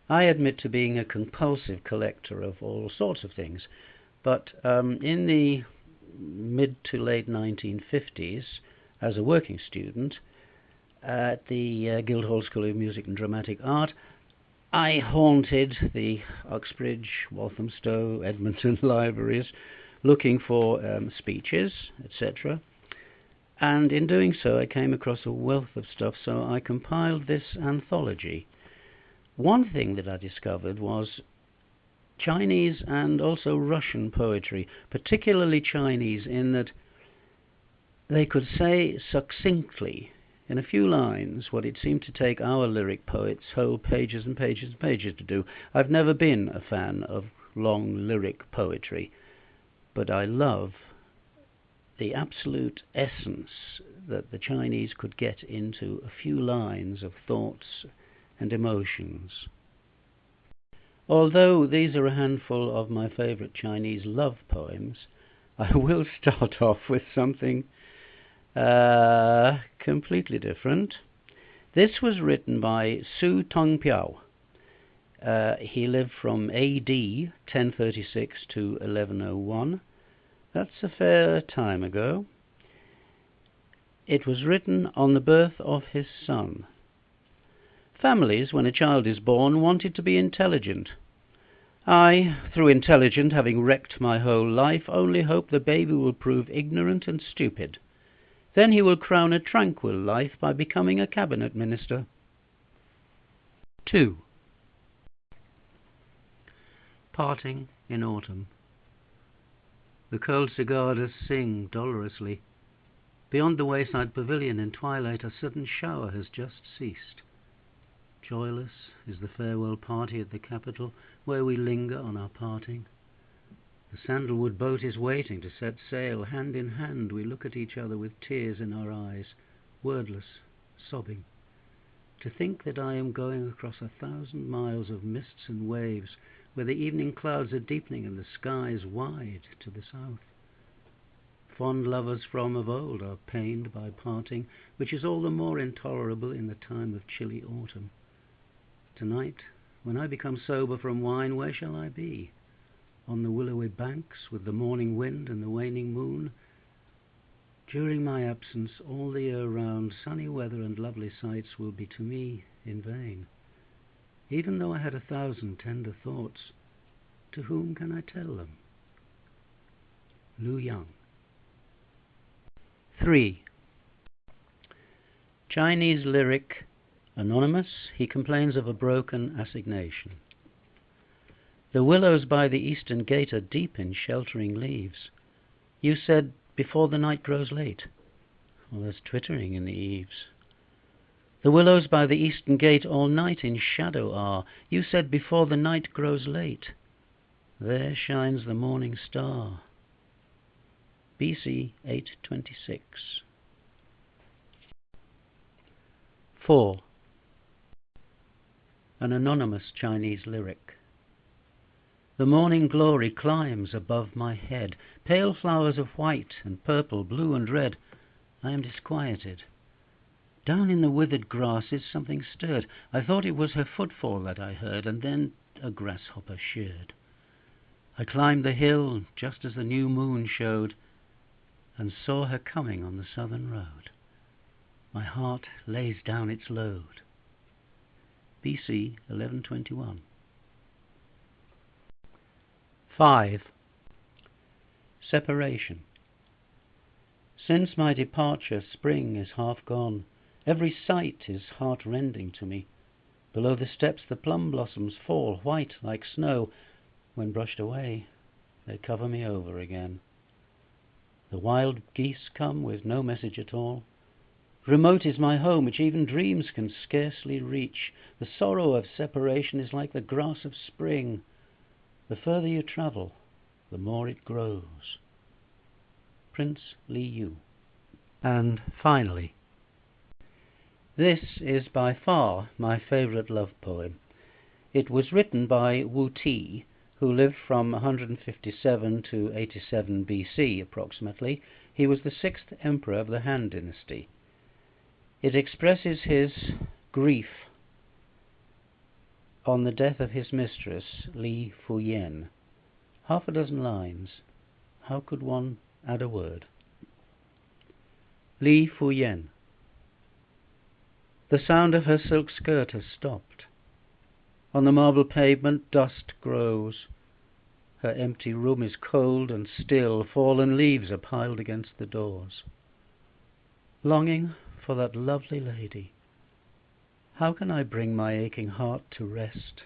I admit to being a compulsive collector of all sorts of things, but in the mid to late 1950s, as a working student at the Guildhall School of Music and Dramatic Art, I haunted the Uxbridge, Walthamstow, Edmonton libraries looking for speeches, etc. And in doing so, I came across a wealth of stuff, so I compiled this anthology. One thing that I discovered was Chinese and also Russian poetry, particularly Chinese, in that they could say succinctly, in a few lines, what it seemed to take our lyric poets whole pages and pages and pages to do. I've never been a fan of long lyric poetry, but I love the absolute essence that the Chinese could get into a few lines of thoughts and emotions. Although these are a handful of my favorite Chinese love poems, I will start off with something completely different. This was written by Su Tongpiao. He lived from AD 1036 to 1101. That's a fair time ago. It was written on the birth of his son. Families, when a child is born, want it to be intelligent. I, through intelligent, having wrecked my whole life, only hope the baby will prove ignorant and stupid. Then he will crown a tranquil life by becoming a cabinet minister. 2. Parting in autumn. The cold cicadas sing dolorously. Beyond the wayside pavilion in twilight a sudden shower has just ceased. Joyless is the farewell party at the capital, where we linger on our parting. The sandalwood boat is waiting to set sail. Hand in hand we look at each other with tears in our eyes, wordless, sobbing. To think that I am going across 1,000 miles of mists and waves, where the evening clouds are deepening and the sky is wide to the south. Fond lovers from of old are pained by parting, which is all the more intolerable in the time of chilly autumn. Tonight, when I become sober from wine, where shall I be? On the willowy banks, with the morning wind and the waning moon? During my absence, all the year round, sunny weather and lovely sights will be to me in vain. Even though I had 1,000 tender thoughts, to whom can I tell them? Lu Yang. 3. Chinese lyric. Anonymous, he complains of a broken assignation. The willows by the eastern gate are deep in sheltering leaves. You said, before the night grows late. Well, there's twittering in the eaves. The willows by the eastern gate all night in shadow are. You said, before the night grows late. There shines the morning star. BC 826. 4. An anonymous Chinese lyric. The morning glory climbs above my head, pale flowers of white and purple, blue and red. I am disquieted. Down in the withered grasses something stirred. I thought it was her footfall that I heard, and then a grasshopper sheared. I climbed the hill just as the new moon showed, and saw her coming on the southern road. My heart lays down its load. BC 1121. 5. Separation. Since my departure, spring is half gone. Every sight is heart-rending to me. Below the steps the plum blossoms fall, white like snow. When brushed away, they cover me over again. The wild geese come with no message at all. Remote is my home, which even dreams can scarcely reach. The sorrow of separation is like the grass of spring. The further you travel, the more it grows. Prince Li Yu. And finally, this is by far my favorite love poem. It was written by Wu Ti, who lived from 157 to 87 BC approximately. He was the 6th emperor of the Han dynasty. It expresses his grief On the death of his mistress, Llewellyn. Half a dozen lines. How could one add a word? Llewellyn. The sound of her silk skirt has stopped. On the marble pavement dust grows. Her empty room is cold and still. Fallen leaves are piled against the doors. Longing for that lovely lady. How can I bring my aching heart to rest?